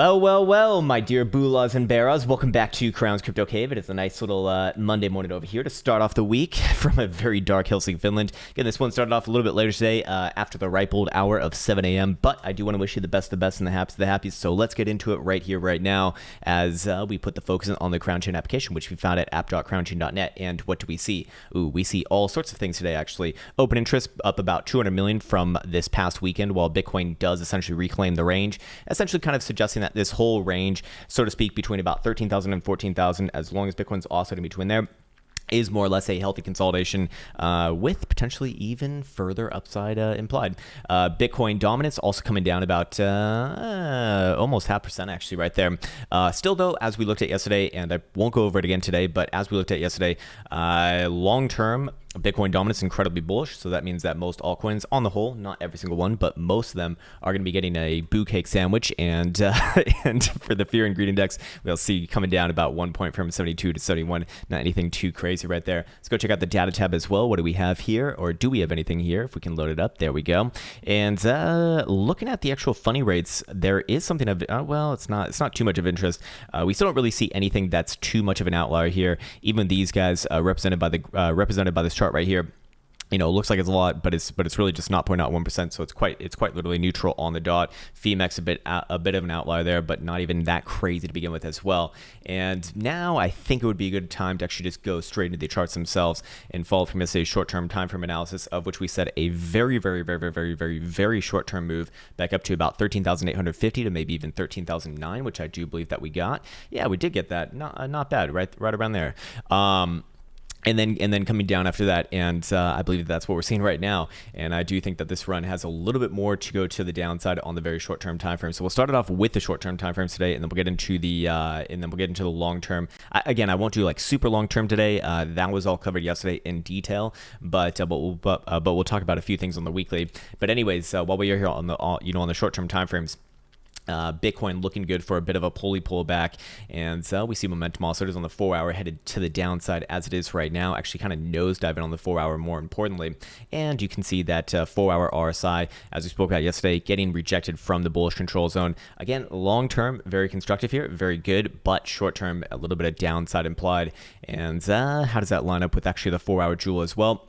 Oh, well, my dear Boolas and Beras, welcome back to Krown's Crypto Cave. It is a nice little Monday morning over here to start off the week from a very dark Helsinki, Finland. Again, this one started off a little bit later today after the ripe old hour of 7 a.m., but I do want to wish you the best and the happiest of the happiest, so let's get into it right here, right now, as we put the focus on the Krown Chain application, which we found at app.krownchain.net, and what do we see? Ooh, we see all sorts of things today, actually. Open interest up about 200 million from this past weekend, while Bitcoin does essentially reclaim the range, essentially kind of suggesting that this whole range, so to speak, between about 13,000 and 14,000, as long as Bitcoin's also in between there, is more or less a healthy consolidation with potentially even further upside implied. Bitcoin dominance also coming down about almost 0.5% actually right there. Still though, as we looked at yesterday, and I won't go over it again today, but as we looked at yesterday, long-term Bitcoin dominance incredibly bullish, so that means that most altcoins, on the whole, not every single one, but most of them are going to be getting a boo cake sandwich. And and for the fear and greed index, we'll see coming down about 1 point from 72 to 71. Not anything too crazy right there. Let's go check out the data tab as well. What do we have here, or do we have anything here? If we can load it up, there we go. And looking at the actual funny rates, there is something of well, it's not too much of interest. We still don't really see anything that's too much of an outlier here. Even these guys represented by this chart right here, you know, it looks like it's a lot, but it's really just 0.01%, so it's quite literally neutral on the dot. FEMX a bit of an outlier there, but not even that crazy to begin with as well. And now I think it would be a good time to actually just go straight into the charts themselves and follow from a short-term time frame analysis, of which we said a very short-term move back up to about 13,850 to maybe even 13,009, which I do believe that we got. Yeah, we did get that. Not bad, right around there. And then coming down after that, and I believe that's what we're seeing right now. And I do think that this run has a little bit more to go to the downside on the very short-term time frame. So we'll start it off with the short-term time frames today, and then we'll get into the long-term. Again, I won't do like super long-term today. That was all covered yesterday in detail, but we'll talk about a few things on the weekly. But anyways, while we're here on the short-term time frames, Bitcoin looking good for a bit of a pullback, and we see momentum also. It is on the 4-hour headed to the downside as it is right now, actually kind of nosediving on the 4-hour more importantly. And you can see that 4-hour RSI, as we spoke about yesterday, getting rejected from the bullish control zone. Again, long term, very constructive here, very good, but short term, a little bit of downside implied. And how does that line up with actually the 4-hour jewel as well?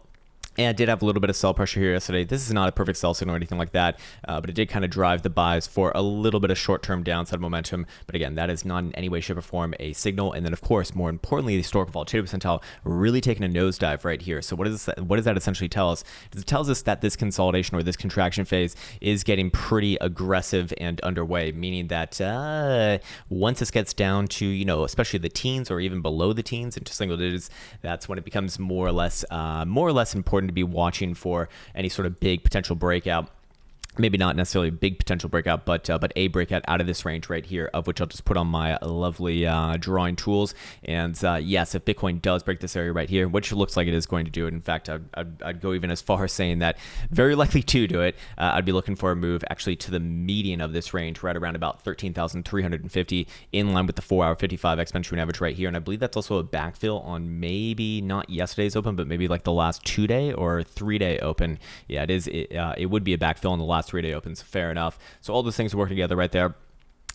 And I did have a little bit of sell pressure here yesterday. This is not a perfect sell signal or anything like that, but it did kind of drive the buys for a little bit of short-term downside momentum. But again, that is not in any way, shape, or form a signal. And then, of course, more importantly, the historical volatility percentile really taking a nosedive right here. So what does that essentially tell us? It tells us that this consolidation or this contraction phase is getting pretty aggressive and underway, meaning that once this gets down to, you know, especially the teens or even below the teens into single digits, that's when it becomes more or less important to be watching for any sort of big potential breakout. Maybe not necessarily a big potential breakout, but a breakout out of this range right here, of which I'll just put on my lovely drawing tools. And yes, if Bitcoin does break this area right here, which looks like it is going to do it, in fact, I'd go even as far as saying that very likely to do it, I'd be looking for a move actually to the median of this range, right around about 13,350, in line with the 4-hour 55 exponential average right here. And I believe that's also a backfill on maybe not yesterday's open, but maybe like the last 2-day or 3-day open. Yeah, it is. It would be a backfill on the last 3-day opens. Fair enough. So all those things work together right there.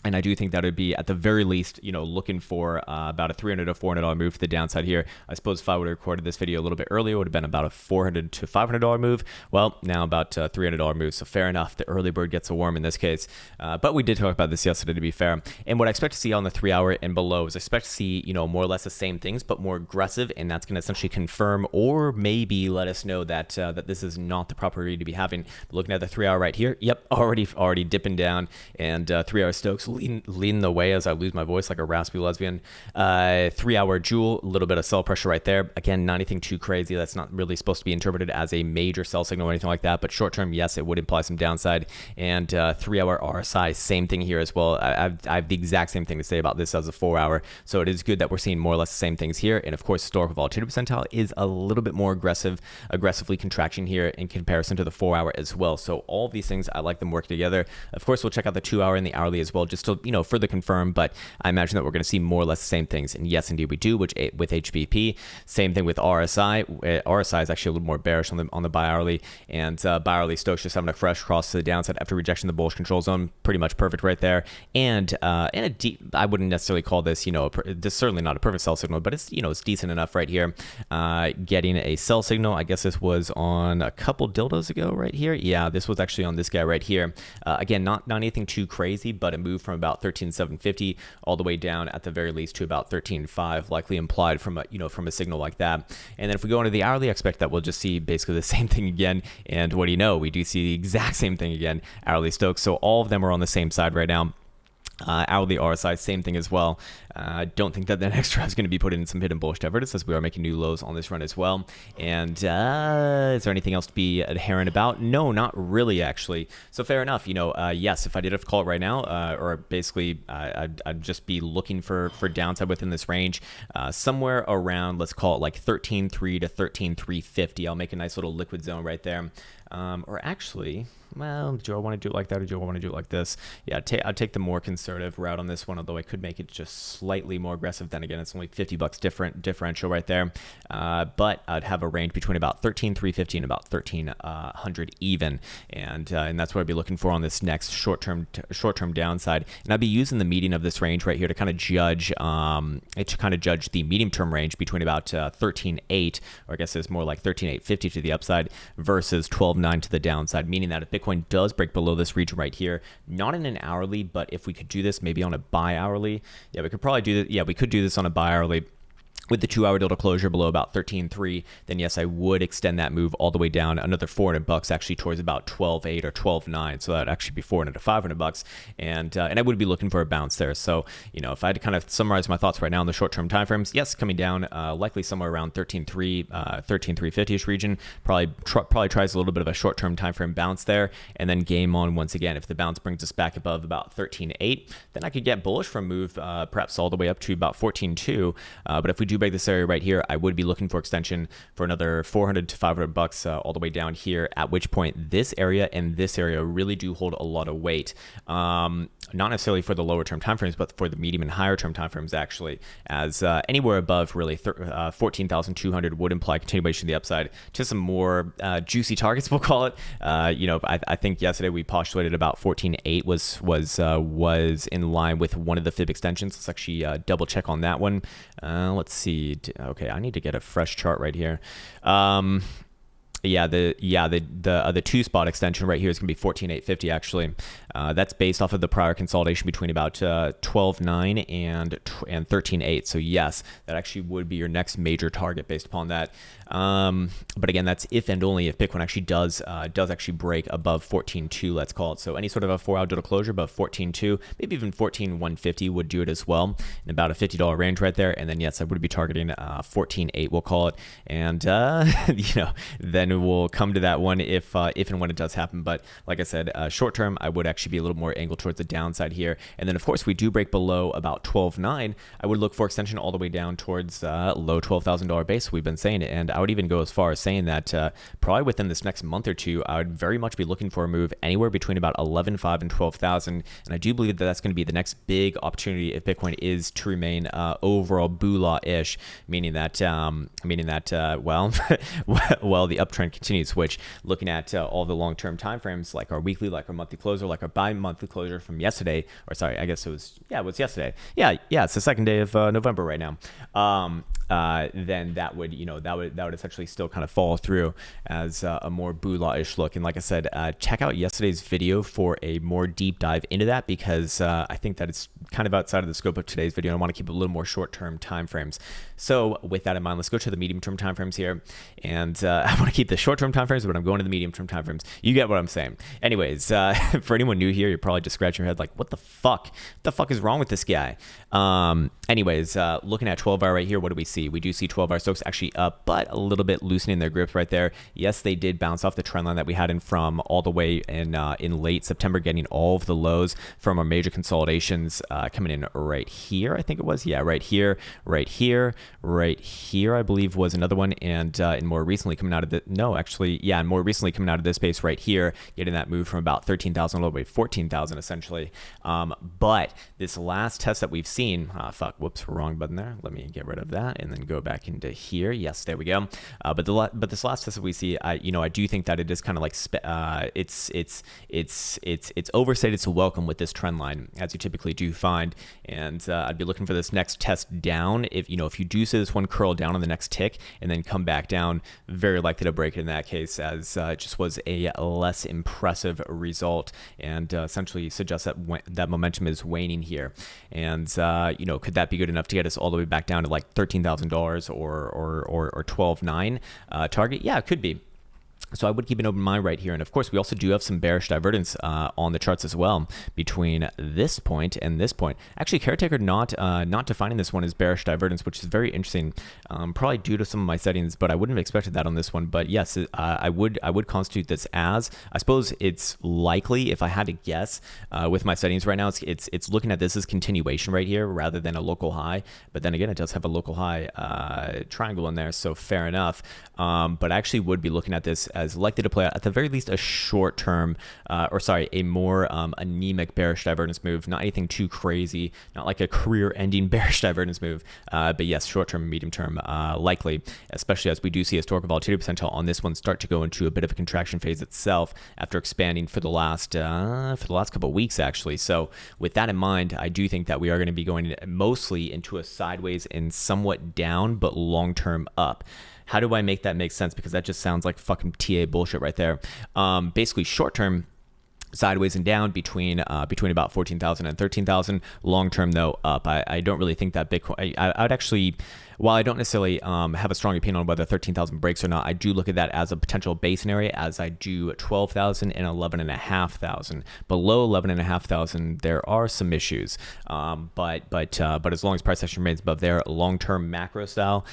And I do think that would be, at the very least, you know, looking for about a $300 to $400 move to the downside here. I suppose if I would have recorded this video a little bit earlier, it would have been about a $400 to $500 move. Well, now about a $300 move. So fair enough. The early bird gets a worm in this case. But we did talk about this yesterday, to be fair. And what I expect to see on the 3-hour and below is I expect to see, you know, more or less the same things, but more aggressive. And that's going to essentially confirm or maybe let us know that that this is not the proper read to be having. But looking at the 3-hour right here, yep, already dipping down, and 3-hour Stokes leading the way as I lose my voice like a raspy lesbian. 3-hour jewel, a little bit of sell pressure right there. Again, not anything too crazy. That's not really supposed to be interpreted as a major sell signal or anything like that. But short term, yes, it would imply some downside. And 3-hour RSI, same thing here as well. I have the exact same thing to say about this as a 4-hour. So it is good that we're seeing more or less the same things here. And of course, historical volatility percentile is a little bit more aggressively contraction here in comparison to the 4-hour as well. So all of these things, I like them working together. Of course, we'll check out the 2-hour and the hourly as well, just just to, further confirm, but I imagine that we're going to see more or less the same things. And yes, indeed we do, which with HBP, same thing with RSI. RSI is actually a little more bearish on the buy hourly, and buy hourly Stokes just having a fresh cross to the downside after rejection of the bullish control zone. Pretty much perfect right there. And a deep, I wouldn't necessarily call this, this is certainly not a perfect sell signal, but it's, it's decent enough right here. Getting a sell signal, I guess this was on a couple dildos ago right here. Yeah, this was actually on this guy right here. Again, not anything too crazy, but a move from about 13,750 all the way down at the very least to about 13.5, likely implied from a from a signal like that. And then if we go into the hourly, I expect that we'll just see basically the same thing again. And what do you know? We do see the exact same thing again, hourly Stokes. So all of them are on the same side right now. Hourly RSI, same thing as well. Don't think that the next round is going to be put in some hidden bullish divergence, as we are making new lows on this run as well. And is there anything else to be adherent about? No, not really, actually. So fair enough. Yes, if I did have to call it right now, or basically I'd just be looking for downside within this range, somewhere around, let's call it like 13.3 to 13.350. I'll make a nice little liquid zone right there. Or actually, well, do I want to do it like that, or do I want to do it like this? Yeah, I'd take the more conservative route on this one, although I could make it just slightly more aggressive. Then again, it's only $50 differential right there. But I'd have a range between about 13,350 and about 1300 even, and that's what I'd be looking for on this next short-term downside. And I'd be using the median of this range right here to kind of judge the medium-term range between about 13.8, or I guess it's more like 13.850 to the upside versus 12.9 to the downside, meaning that if Bitcoin does break below this region right here, not in an hourly, but if we could do this maybe on a buy hourly, yeah, we could probably do that. Yeah, we could do this on a buy hourly with the 2-hour delta closure below about 13.3, then yes, I would extend that move all the way down another $400 actually towards about 12.8 or 12.9. So that'd actually be $400 to $500, and I would be looking for a bounce there. So if I had to kind of summarize my thoughts right now in the short-term timeframes, yes, coming down likely somewhere around 13.3, 13.350ish region. Probably tries a little bit of a short-term timeframe bounce there, and then game on once again. If the bounce brings us back above about 13.8, then I could get bullish for a move perhaps all the way up to about 14.2. But if we do break this area right here, I would be looking for extension for another $400 to $500 all the way down here, at which point this area and this area really do hold a lot of weight. Not necessarily for the lower term timeframes, but for the medium and higher term timeframes actually, as anywhere above really 14,200 would imply continuation of the upside to some more juicy targets, we'll call it. I think yesterday we postulated about 14.8 was in line with one of the fib extensions. Let's actually double check on that one. Let's see. Okay, I need to get a fresh chart right here. The 2-spot extension right here is going to be 14,850 actually. That's based off of the prior consolidation between about 12.9 and 13.8. So yes, that actually would be your next major target based upon that. But again, that's if and only if Bitcoin actually does actually break above 14.2, let's call it. So any sort of a 4-hour delta closure above 14.2, maybe even 14.150 would do it as well, in about a $50 range right there. And then yes, I would be targeting 14.8, we'll call it. And then we'll come to that one if and when it does happen. But like I said, short term, I would actually be a little more angled towards the downside here. And then of course we do break below about 12.9, I would look for extension all the way down towards low $12,000 base. We've been saying it, and I would even go as far as saying that probably within this next month or two, I would very much be looking for a move anywhere between about 11.5 and 12,000. And I do believe that that's going to be the next big opportunity if Bitcoin is to remain overall boolah-ish, meaning that well, the uptrend continues. Which, looking at all the long-term timeframes, like our weekly, like our monthly closer, like our bi-monthly closure from yesterday, or sorry, I guess it was yesterday. Yeah, it's the 2nd day of November right now. Then that would essentially still kind of fall through as a more boolah-ish look. And like I said, check out yesterday's video for a more deep dive into that, because I think that it's kind of outside of the scope of today's video. I want to keep a little more short-term timeframes. So with that in mind, let's go to the medium-term timeframes here. And I want to keep the short-term timeframes, but I'm going to the medium-term timeframes. You get what I'm saying. Anyways, for anyone new here, you're probably just scratching your head like, what the fuck? What the fuck is wrong with this guy? Anyways, looking at 12-hour right here, what do we see? see? We do see 12-hour stocks actually up, but a little bit loosening their grips right there. Yes, they did bounce off the trend line that we had in from all the way in late September, getting all of the lows from our major consolidations coming in right here. I think it was, yeah, right here, right here, right here, I believe was another one. And more recently coming out of the, no, actually, yeah, and more recently coming out of this space right here, getting that move from about 13,000 all the way to 14,000 essentially. But this last test that we've seen, whoops, wrong button there. Let me get rid of that and then go back into here. Yes, there we go. But this last test that we see, I do think that it is kind of like it's overstated to welcome with this trend line, as you typically do find. And I'd be looking for this next test down. If you do see this one curl down on the next tick and then come back down, very likely to break it in that case, as it just was a less impressive result, and essentially suggests that that momentum is waning here. And could that be good enough to get us all the way back down to like $13,000 or 12.9 target? Yeah, it could be. So I would keep an open mind right here. And of course, we also do have some bearish divergence on the charts as well between this point and this point. Actually, Caretaker not defining this one as bearish divergence, which is very interesting, probably due to some of my settings, but I wouldn't have expected that on this one. But yes, I would constitute this as, I suppose it's likely, if I had to guess with my settings right now, it's looking at this as continuation right here rather than a local high. But then again, it does have a local high triangle in there, so fair enough. But I actually would be looking at this as likely to play out at the very least a short-term, a more anemic bearish divergence move. Not anything too crazy, not like a career-ending bearish divergence move, but yes, short-term, medium-term, likely, especially as we do see historical volatility percentile on this one start to go into a bit of a contraction phase itself after expanding for the last couple of weeks actually. So with that in mind, I do think that we are going to be going mostly into a sideways and somewhat down, but long-term up. How do I make that make sense? Because that just sounds like fucking TA bullshit right there. Basically, short term, sideways and down between about 14,000 and 13,000. Long term, though, up. I don't really think that Bitcoin. I would actually, while I don't necessarily have a strong opinion on whether 13,000 breaks or not, I do look at that as a potential base scenario, as I do 12,000 and 11,500. Below 11,500, there are some issues, but as long as price action remains above there, long-term macro style,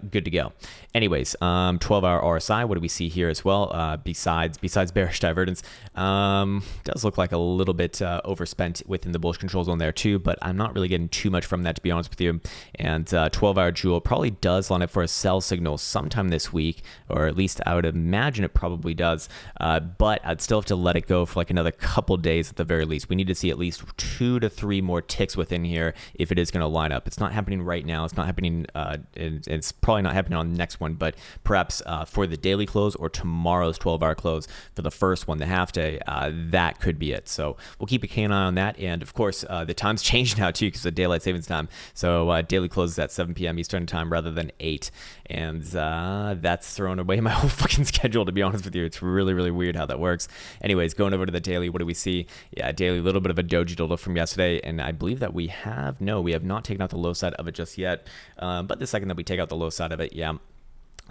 good to go. Anyways, 12-hour RSI. What do we see here as well? Besides bearish divergence, does look like a little bit overspent within the bullish control zone there too, but I'm not really getting too much from that, to be honest with you. And 12-hour Jewel probably does line up for a sell signal sometime this week, or at least I would imagine it probably does. But I'd still have to let it go for like another couple days at the very least. We need to see at least 2 to 3 more ticks within here if it is going to line up. It's not happening right now. It's not happening. It's probably not happening on the next one, but perhaps for the daily close or tomorrow's 12-hour close for the first one, the half day, that could be it. So we'll keep a keen eye on that. And of course, the time's changed now too because of daylight savings time. So daily closes at 7 p.m. Eastern time rather than 8. And that's thrown away my whole fucking schedule, to be honest with you. It's really, really weird how that works. Anyways, going over to the daily, what do we see? Yeah, daily, a little bit of a doji doodle from yesterday. And I believe that we have not taken out the low side of it just yet. But the second that we take out the low side of it, yeah,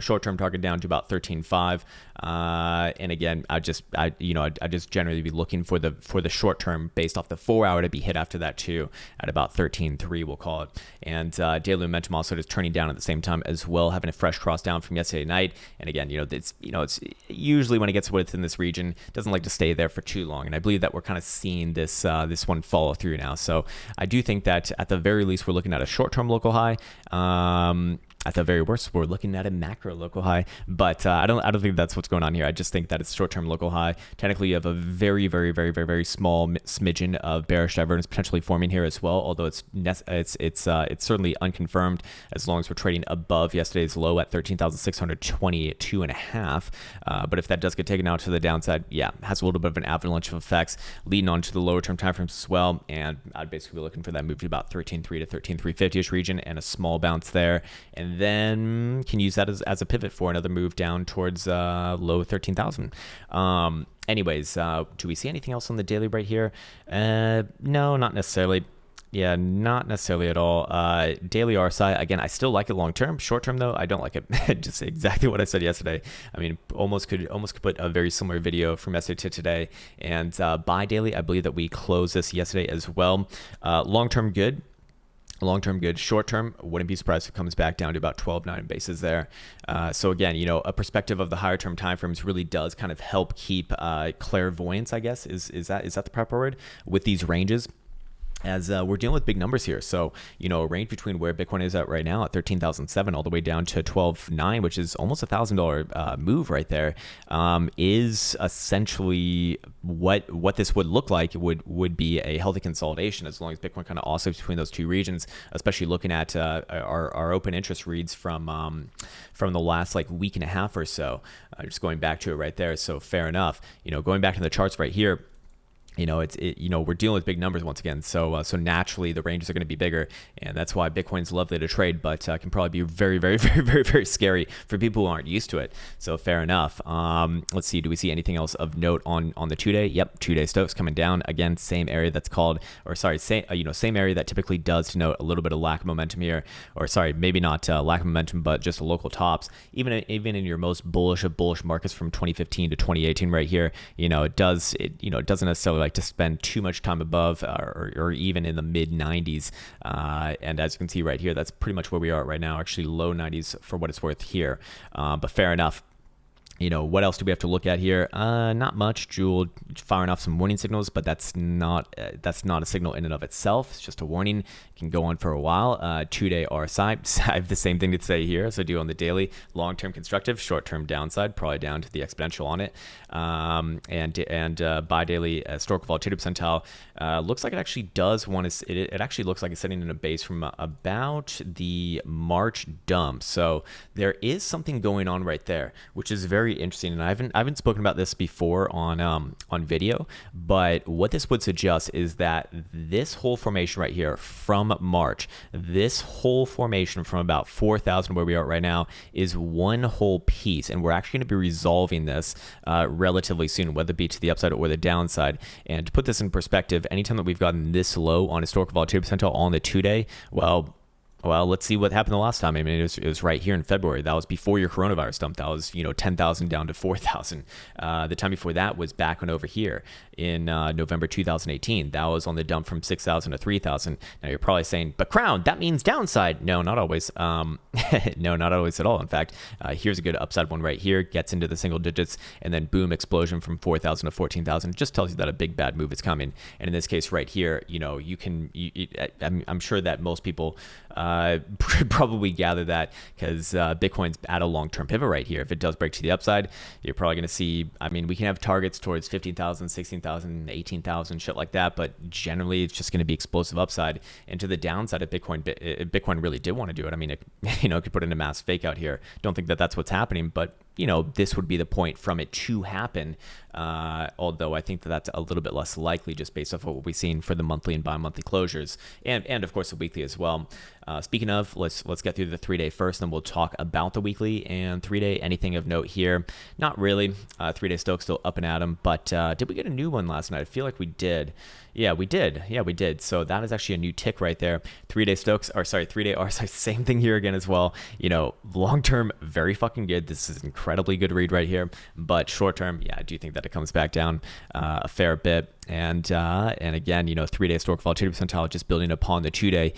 short-term target down to about 13.5, and again, I just generally be looking for the short-term based off the 4-hour to be hit after that too at about 13.3, we'll call it. And daily momentum also is turning down at the same time as well, having a fresh cross down from yesterday night. And again, it's usually when it gets within this region, it doesn't like to stay there for too long. And I believe that we're kind of seeing this one follow through now. So I do think that at the very least we're looking at a short-term local high. At the very worst, we're looking at a macro local high, but I don't think that's what's going on here. I just think that it's short-term local high. Technically, you have a very, very, very, very, very small smidgen of bearish divergence potentially forming here as well. Although it's certainly unconfirmed as long as we're trading above yesterday's low at 13,622.5. But if that does get taken out to the downside, yeah, it has a little bit of an avalanche of effects leading on to the lower-term timeframes as well. And I'd basically be looking for that move to about 13.3 to 13.350ish region and a small bounce there. And then can use that as a pivot for another move down towards low 13,000. Anyways, do we see anything else on the daily right here? No, not necessarily. Yeah, not necessarily at all. Daily RSI, again, I still like it long term. Short term, though, I don't like it. Just exactly what I said yesterday. I mean, almost could put a very similar video from yesterday to today. And by daily, I believe that we closed this yesterday as well. Long term, good. Long-term good. Short-term, wouldn't be surprised if it comes back down to about 12.9 bases there. So again, a perspective of the higher-term timeframes really does kind of help keep clairvoyance, I guess, is that the proper word, with these ranges, as we're dealing with big numbers here. So, a range between where Bitcoin is at right now at 13,007 all the way down to 12.9, which is almost $1,000 move right there, is essentially what this would look like. It would be a healthy consolidation as long as Bitcoin kind of oscillates between those two regions, especially looking at our open interest reads from the last week and a half or so. Just going back to it right there. So fair enough. Going back to the charts right here, we're dealing with big numbers once again. So naturally the ranges are going to be bigger, and that's why Bitcoin's lovely to trade, but can probably be very, very, very, very, very scary for people who aren't used to it. So fair enough. Let's see. Do we see anything else of note on the 2-day? Yep. 2-day Stokes coming down again. Same area that's called, or sorry, same area that typically does denote a little bit of lack of momentum here, or sorry, maybe not lack of momentum, but just local tops. Even in your most bullish of bullish markets from 2015 to 2018 right here, it doesn't necessarily like to spend too much time above or even in the mid 90s, and as you can see right here, that's pretty much where we are right now, actually low 90s for what it's worth here, but fair enough. What else do we have to look at here? Not much. Jewel firing off some warning signals, but that's not a signal in and of itself. It's just a warning. It can go on for a while. 2-day RSI. I have the same thing to say here. So do on the daily, long-term constructive, short-term downside, probably down to the exponential on it. And bi-daily historical volatility percentile looks like it actually does want to. It actually looks like it's sitting in a base from about the March dump. So there is something going on right there, which is very interesting, and I haven't spoken about this before on video, but what this would suggest is that this whole formation right here from March, this whole formation from about 4,000 where we are right now, is one whole piece, and we're actually going to be resolving this relatively soon, whether it be to the upside or the downside. And to put this in perspective, anytime that we've gotten this low on historical volatility percentile on the 2-day, well, let's see what happened the last time. I mean, it was right here in February. That was before your coronavirus dump. That was 10,000 down to 4,000. The time before that was back on over here in November 2018. That was on the dump from 6,000 to 3,000. Now you're probably saying, but Krown, that means downside. No, not always. No, not always at all. In fact, here's a good upside one right here. Gets into the single digits, and then boom, explosion from 4,000 to 14,000. Just tells you that a big bad move is coming. And in this case right here, I'm sure that most people probably gather that because Bitcoin's at a long-term pivot right here. If it does break to the upside, you're probably going to see, we can have targets towards 15,000, 16,000, 18,000, shit like that, but generally it's just going to be explosive upside. And to the downside of Bitcoin really did want to do it. It could put in a mass fake out here. Don't think that that's what's happening, but this would be the point from it to happen. Although I think that that's a little bit less likely just based off of what we've seen for the monthly and bi-monthly closures, and of course the weekly as well. Speaking of, let's get through the 3-day first, then we'll talk about the weekly and 3-day. Anything of note here? Not really. 3-day Stokes still up and at 'em, but did we get a new one last night? I feel like we did. Yeah, we did. So that is actually a new tick right there. 3-day Stokes, 3-day RSI, same thing here again as well. Long term, very fucking good. This is an incredibly good read right here. But short term, yeah, I do think that it comes back down a fair bit. And again, 3-day historical volatility percentile just building upon the 2-day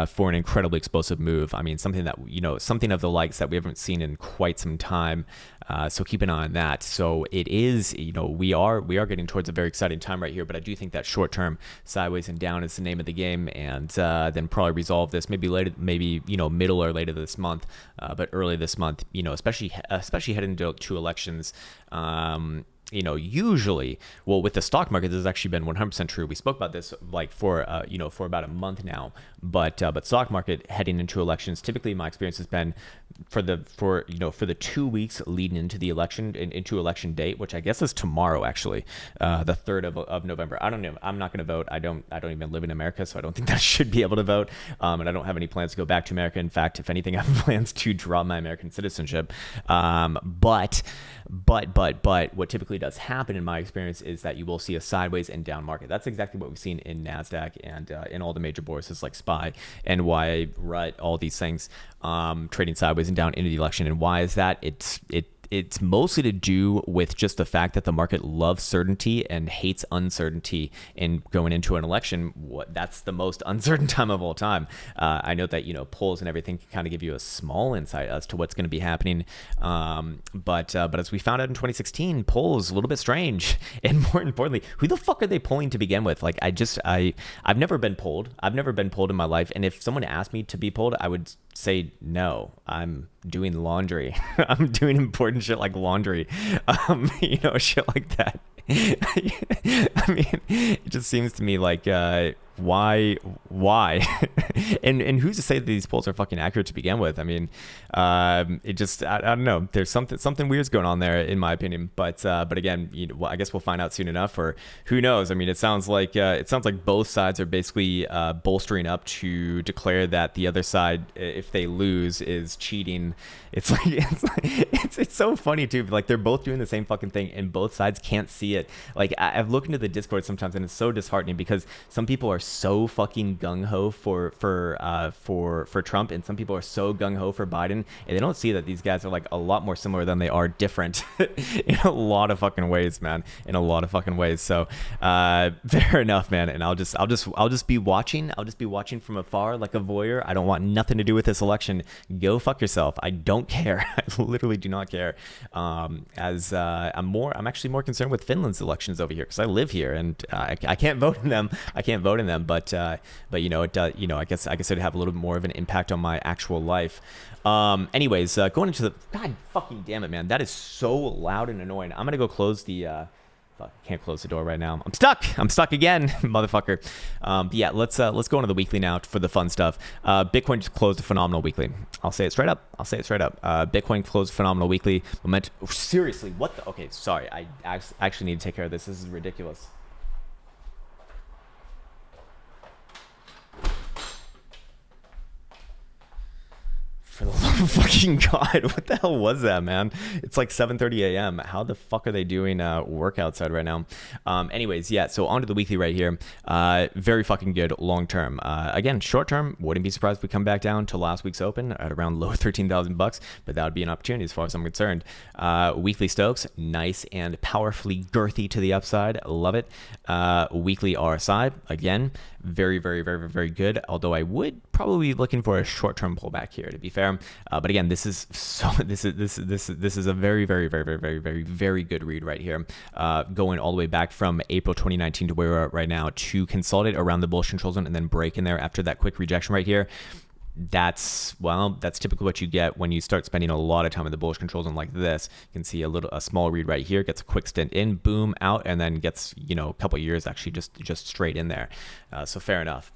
for an incredibly explosive move. Something that something of the likes that we haven't seen in quite some time. So keep an eye on that. So it is, we are getting towards a very exciting time right here. But I do think that short term sideways and down is the name of the game, and then probably resolve this maybe later, middle or later this month, but early this month. Especially heading to elections. Usually, well, with the stock market, this has actually been 100% true. We spoke about this for about a month now, but stock market heading into elections, typically my experience has been for the 2 weeks leading into the election, into election date, which I guess is tomorrow, actually, the 3rd of November. I don't know. I'm not going to vote. I don't even live in America, so I don't think that I should be able to vote. And I don't have any plans to go back to America. In fact, if anything, I have plans to drop my American citizenship. But what typically does happen in my experience is that you will see a sideways and down market. That's exactly what we've seen in Nasdaq and in all the major bourses like SPY, NY, RUT, all these things, trading sideways and down into the election. And why is that? it's mostly to do with just the fact that the market loves certainty and hates uncertainty. And going into an election, that's the most uncertain time of all time. I know that, polls and everything can kind of give you a small insight as to what's going to be happening. But as we found out in 2016, polls a little bit strange. And more importantly, who the fuck are they polling to begin with? Like, I've never been polled. I've never been polled in my life. And if someone asked me to be polled, I would say no. I'm doing laundry. I'm doing important shit like laundry. Shit like that. I mean, it just seems to me like why and who's to say that these polls are fucking accurate to begin with? I mean, it just I don't know. There's something weird's going on there in my opinion. But again, I guess we'll find out soon enough, or who knows? I mean, it sounds like both sides are basically bolstering up to declare that the other side, if they lose, is cheating. It's so funny too. Like, they're both doing the same fucking thing, and both sides can't see it. Like, I've looked into the Discord sometimes, and it's so disheartening because some people are so fucking gung ho for Trump, and some people are so gung ho for Biden, and they don't see that these guys are like a lot more similar than they are different in a lot of fucking ways, man. In a lot of fucking ways. So fair enough, man. And I'll just be watching. I'll just be watching from afar like a voyeur. I don't want nothing to do with this election. Go fuck yourself. I don't care. I literally do not care. I'm actually more concerned with Finland's elections over here because I live here and I can't vote in them. But I guess it'd have a little bit more of an impact on my actual life. Anyways, going into the God fucking damn it, man, that is so loud and annoying. I'm gonna go close the. Can't close the door right now. I'm stuck again, motherfucker. But yeah, let's go into the weekly now for the fun stuff. Bitcoin just closed a phenomenal weekly. I'll say it straight up. Bitcoin closed a phenomenal weekly. Seriously, what the? Okay, sorry. I actually need to take care of this. This is ridiculous. For the love of fucking God, what the hell was that, man? It's like 7:30 a.m. How the fuck are they doing work outside right now? Anyways, yeah, so onto the weekly right here. Very fucking good long term. Again, short term, wouldn't be surprised if we come back down to last week's open at around low $13,000, but that would be an opportunity as far as I'm concerned. Weekly Stokes, nice and powerfully girthy to the upside. Love it. Weekly RSI, again, very, very, very, very good. Although I would probably be looking for a short-term pullback here, to be fair. But again, this is a very, very, very, very, very, very, very good read right here. Going all the way back from April 2019 to where we're at right now to consolidate around the bullish control zone and then break in there after that quick rejection right here. That's typically what you get when you start spending a lot of time in the bullish control zone like this. You can see a small read right here, gets a quick stint in, boom, out, and then gets, a couple of years actually just straight in there. So fair enough.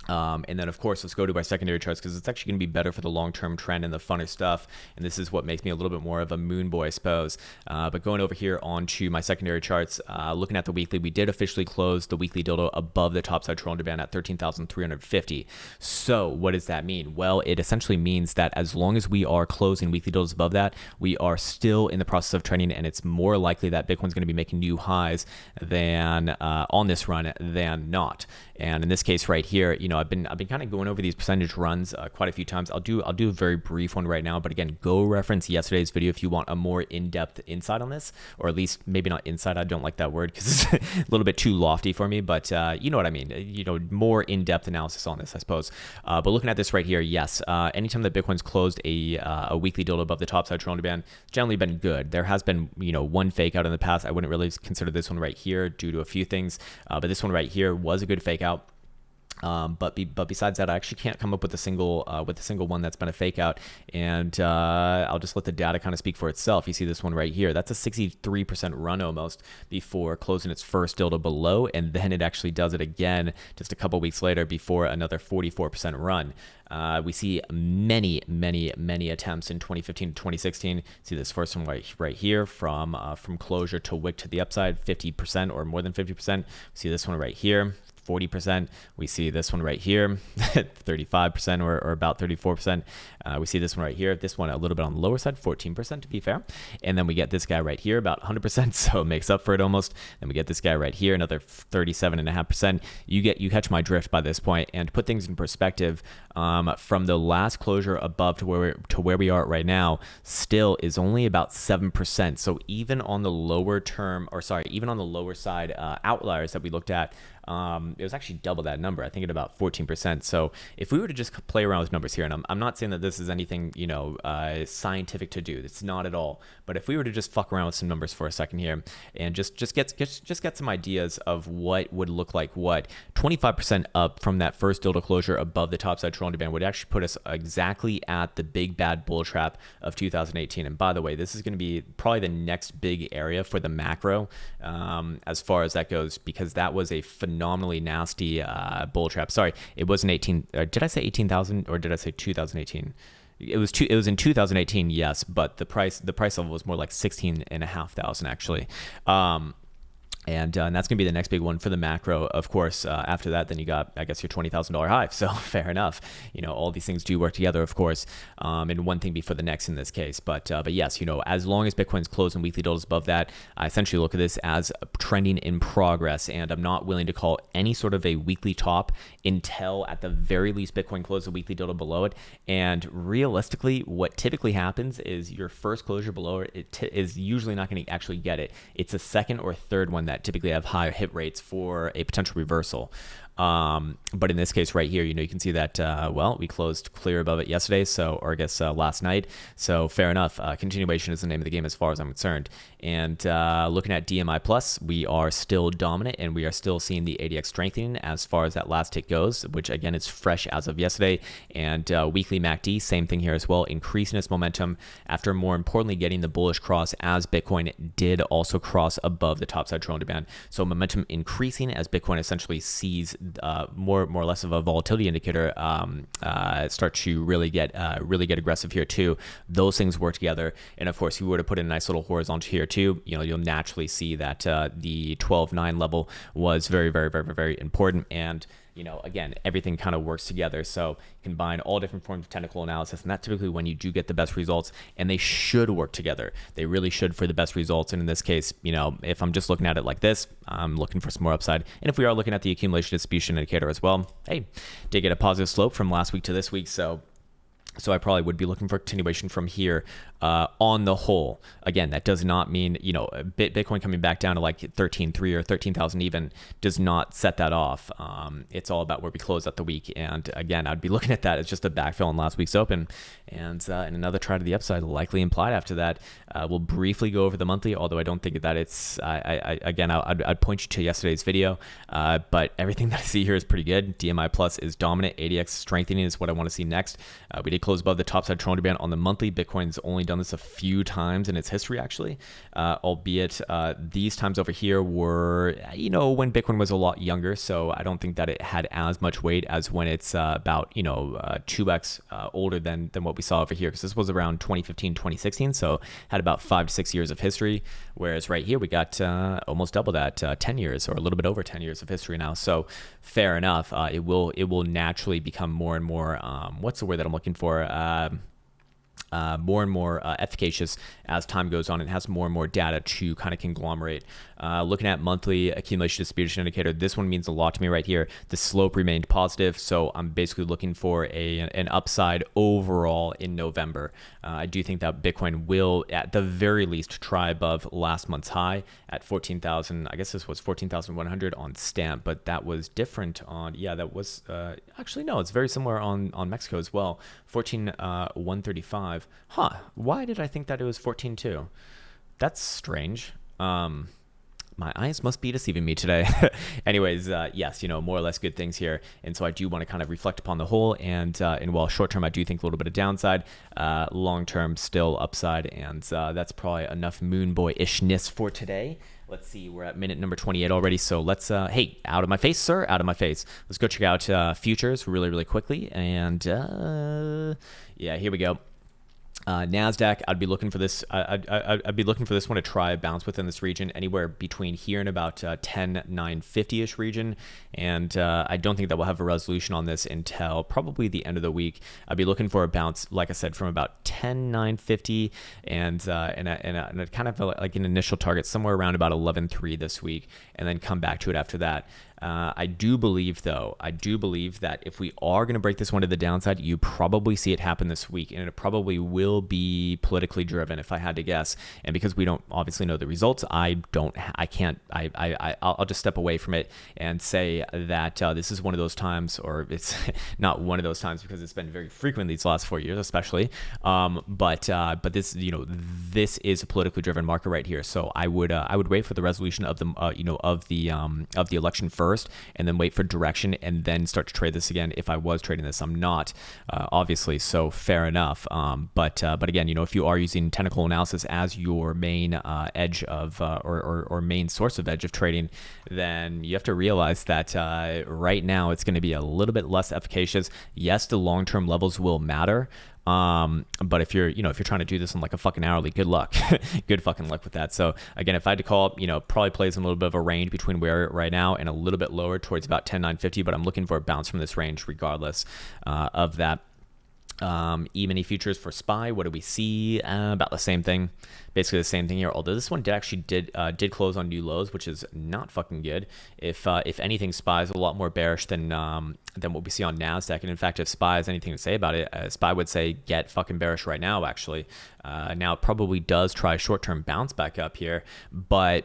And then, of course, let's go to our secondary charts because it's actually going to be better for the long-term trend and the funner stuff. And this is what makes me a little bit more of a moon boy, I suppose. But going over here onto my secondary charts, looking at the weekly, we did officially close the weekly dildo above the topside Toronto band at 13,350. So what does that mean? Well, it essentially means that as long as we are closing weekly dildos above that, we are still in the process of trending, and it's more likely that Bitcoin's going to be making new highs than on this run than not. And in this case right here, I've been kind of going over these percentage runs quite a few times. I'll do a very brief one right now, but again, go reference yesterday's video if you want a more in-depth insight on this, or at least maybe not insight. I don't like that word because it's a little bit too lofty for me, but you know what I mean. More in-depth analysis on this, I suppose. But looking at this right here, yes, anytime that Bitcoin's closed a weekly dildo above the topside Toronto band, it's generally been good. There has been one fake out in the past. I wouldn't really consider this one right here due to a few things, but this one right here was a good fake out. But besides that, I actually can't come up with a single one that's been a fake out, and I'll just let the data kind of speak for itself. You see this one right here, that's a 63% run almost before closing its first dildo below, and then it actually does it again just a couple weeks later before another 44% run. We see many attempts in 2015 to 2016. See this first one right here from closure to wick to the upside, 50% or more than 50%. See this one right here, 40%. We see this one right here, 35% or about 34%. We see this one right here. This one a little bit on the lower side, 14% to be fair. And then we get this guy right here, about 100%, so it makes up for it almost. Then we get this guy right here, another 37.5%. You catch my drift by this point. And to put things in perspective, from the last closure above to where we are right now, still is only about 7%. So even on the lower term, or sorry, even on the lower side outliers that we looked at, it was actually double that number. I think at about 14%. So if we were to just play around with numbers here, and I'm not saying that this is anything, you know, scientific to do. It's not at all. But if we were to just fuck around with some numbers for a second here, and just get some ideas of what would look like, what 25% up from that first dildo closure above the topside Krown band would actually put us exactly at the big bad bull trap of 2018. And by the way, this is going to be probably the next big area for the macro, as far as that goes, because that was a phenomenally nasty bull trap. Sorry, it wasn't 18. Did I say 18,000 or did I say 2018? It was in 2018, yes, but the price level was more like 16,500 actually. And that's going to be the next big one for the macro. Of course, after that, then you got, I guess, your $20,000 hive. So fair enough. You know, all these things do work together, of course. And one thing before the next in this case. But yes, you know, as long as Bitcoin's closing weekly dildos above that, I essentially look at this as trending in progress. And I'm not willing to call any sort of a weekly top until at the very least Bitcoin closes a weekly dildo below it. And realistically, what typically happens is your first closure below it is usually not going to actually get it. It's a second or third one that typically have higher hit rates for a potential reversal. But in this case right here, you know, you can see that, well, we closed clear above it yesterday, so, or I guess last night. So fair enough. Continuation is the name of the game as far as I'm concerned. And looking at DMI plus, we are still dominant and we are still seeing the ADX strengthening as far as that last tick goes, which again is fresh as of yesterday. And weekly MACD, same thing here as well, increasing its momentum after more importantly getting the bullish cross as Bitcoin did also cross above the topside Krown band. So momentum increasing as Bitcoin essentially sees more or less of a volatility indicator start to really get aggressive here too. Those things work together, and of course, if you were to put in a nice little horizontal here too, you know, you'll naturally see that the 12.9 level was very, very, very, very important. And you know, again, everything kind of works together. So combine all different forms of technical analysis, and that's typically when you do get the best results, and they should work together. They really should for the best results. And in this case, you know, if I'm just looking at it like this, I'm looking for some more upside. And if we are looking at the accumulation distribution indicator as well, hey, did get a positive slope from last week to this week. So I probably would be looking for continuation from here on the whole. Again, that does not mean, you know, Bitcoin coming back down to like 13.3 or 13,000 even does not set that off. It's all about where we close out the week. And again, I'd be looking at that as just a backfill on last week's open and another try to the upside likely implied after that. We'll briefly go over the monthly, although I don't think that it's, I'd point you to yesterday's video, but everything that I see here is pretty good. DMI plus is dominant. ADX strengthening is what I want to see next. We did close above the topside Krown band on the monthly. Bitcoin's only done this a few times in its history, actually, albeit these times over here were, you know, when Bitcoin was a lot younger. So I don't think that it had as much weight as when it's about, you know, 2x older than what we saw over here, because this was around 2015, 2016. So had about 5 to 6 years of history. Whereas right here, we got almost double that, 10 years or a little bit over 10 years of history now. So fair enough. It will naturally become more and more, what's the word that I'm looking for? More and more efficacious as time goes on and has more and more data to kind of conglomerate. Looking at monthly accumulation distribution indicator, this one means a lot to me right here. The slope remained positive, so I'm basically looking for an upside overall in November. I do think that Bitcoin will, at the very least, try above last month's high at 14,000. I guess this was 14,100 on stamp, but that was different on, yeah, that was, actually, no, it's very similar on Mexico as well. 14,135. Huh, why did I think that it was 14.2? That's strange. My eyes must be deceiving me today. Anyways, yes, you know, more or less good things here. And so I do want to kind of reflect upon the whole. And while short term, I do think a little bit of downside, long term, still upside. And that's probably enough moon boy-ishness for today. Let's see, we're at minute number 28 already. So let's, hey, out of my face, sir, out of my face. Let's go check out futures really, really quickly. And yeah, here we go. Nasdaq, I'd be looking for this. I'd be looking for this one to try bounce within this region, anywhere between here and about 10,950-ish region. And I don't think that we'll have a resolution on this until probably the end of the week. I'd be looking for a bounce, like I said, from about 10,950 and a kind of like an initial target somewhere around about 11.3 this week, and then come back to it after that. I do believe that if we are going to break this one to the downside, you probably see it happen this week, and it probably will be politically driven, if I had to guess. And because we don't obviously know the results, I'll just step away from it and say that this is one of those times, or it's not one of those times because it's been very frequent these last 4 years, especially. But this, this is a politically driven market right here. So I would wait for the resolution of the of the election first, and then wait for direction, and then start to trade this again. If I was trading this, I'm not, obviously, so fair enough. But again, if you are using technical analysis as your main edge of or main source of edge of trading, then you have to realize that right now it's going to be a little bit less efficacious. Yes, the long-term levels will matter. But if you're trying to do this on like a fucking hourly, good luck. Good fucking luck with that. So again, if I had to call, probably plays in a little bit of a range between where right now and a little bit lower towards about 10,950, but I'm looking for a bounce from this range regardless of that. E-mini futures for SPY, what do we see? About the same thing, basically the same thing here. Although this one did close on new lows, which is not fucking good. If anything, SPY is a lot more bearish than what we see on Nasdaq. And in fact, if SPY has anything to say about it, SPY would say get fucking bearish right now. Actually, now it probably does try short-term bounce back up here, but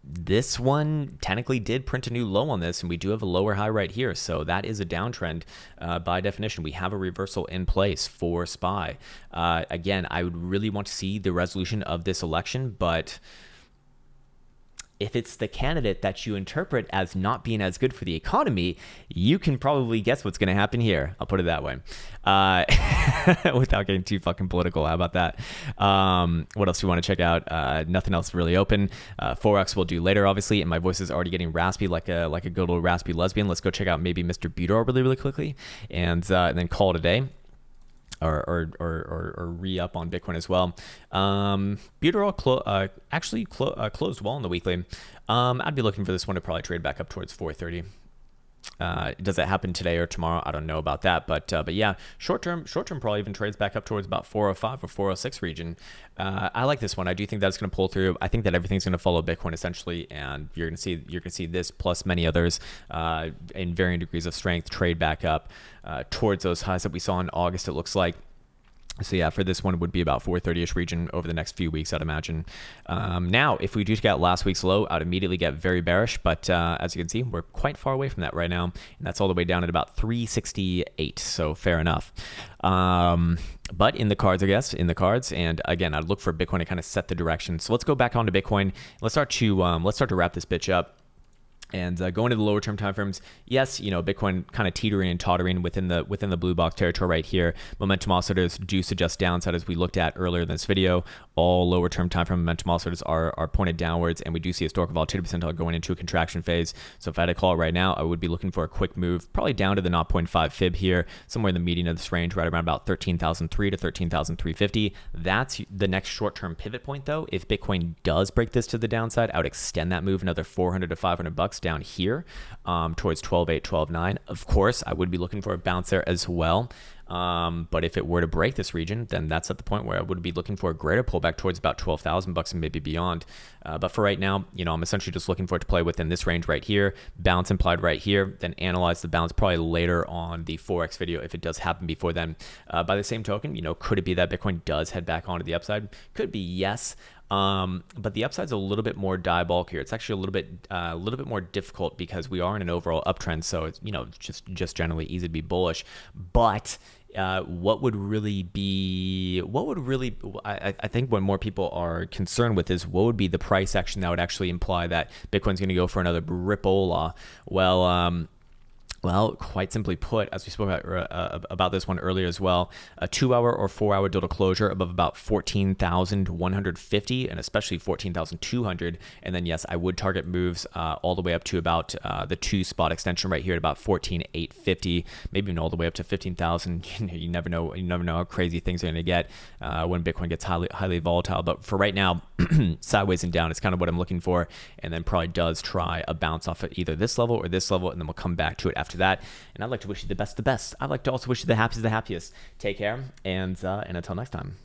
this one technically did print a new low on this, and we do have a lower high right here, so that is a downtrend by definition. We have a reversal in place for SPY. Again, I would really want to see the resolution of this election, but if it's the candidate that you interpret as not being as good for the economy, you can probably guess what's going to happen here. I'll put it that way. Without getting too fucking political. How about that? What else do you want to check out? Nothing else really open. Forex we'll do later, obviously, and my voice is already getting raspy like a good old raspy lesbian. Let's go check out maybe Mr. Butyrol really quickly, and then call it a day. Or re-up on Bitcoin as well. Butyrol actually closed well in the weekly. I'd be looking for this one to probably trade back up towards 430. Does that happen today or tomorrow? I don't know about that, but yeah, short term probably even trades back up towards about 405 or 406 region. I like this one. I do think that's going to pull through. I think that everything's going to follow Bitcoin essentially, and you're going to see this plus many others in varying degrees of strength trade back up towards those highs that we saw in August. It looks like. So yeah, for this one, it would be about 430-ish region over the next few weeks, I'd imagine. Now, if we do get last week's low, I'd immediately get very bearish. But as you can see, we're quite far away from that right now. And that's all the way down at about 368. So fair enough. But in the cards, I guess, And again, I'd look for Bitcoin to kind of set the direction. So let's go back onto Bitcoin. Let's start to wrap this bitch up. And going to the lower term timeframes, yes, Bitcoin kind of teetering and tottering within the blue box territory right here. Momentum oscillators do suggest downside, as we looked at earlier in this video. All lower term timeframe momentum oscillators are pointed downwards, and we do see historical volatility percentile going into a contraction phase. So if I had to call it right now, I would be looking for a quick move, probably down to the 0.5 fib here, somewhere in the median of this range, right around about 13,003 to 13,350. That's the next short-term pivot point, though. If Bitcoin does break this to the downside, I would extend that move another 400 to 500 bucks down here towards 12.8, 12.9. Of course, I would be looking for a bounce there as well. But if it were to break this region, then that's at the point where I would be looking for a greater pullback towards about 12,000 bucks and maybe beyond. But for right now, I'm essentially just looking for it to play within this range right here, bounce implied right here, then analyze the bounce probably later on the Forex video if it does happen before then. By the same token, could it be that Bitcoin does head back onto the upside? Could be, yes. But the upside's a little bit more diabolic here. It's actually a little bit more difficult because we are in an overall uptrend. So it's, just generally easy to be bullish. But what would really, I think what more people are concerned with is what would be the price action that would actually imply that Bitcoin's going to go for another Ripola. Well, Well, quite simply put, as we spoke about this one earlier as well, a 2-hour or 4-hour delta closure above about 14,150 and especially 14,200. And then, yes, I would target moves all the way up to about the 2-spot extension right here at about 14,850, maybe even all the way up to 15,000. You never know. You never know how crazy things are going to get when Bitcoin gets highly volatile. But for right now, sideways and down is kind of what I'm looking for. And then probably does try a bounce off at either this level or this level, and then we'll come back to it after that. And I'd like to wish you the best of the best. I'd like to also wish you the happiest of the happiest. Take care, and until next time.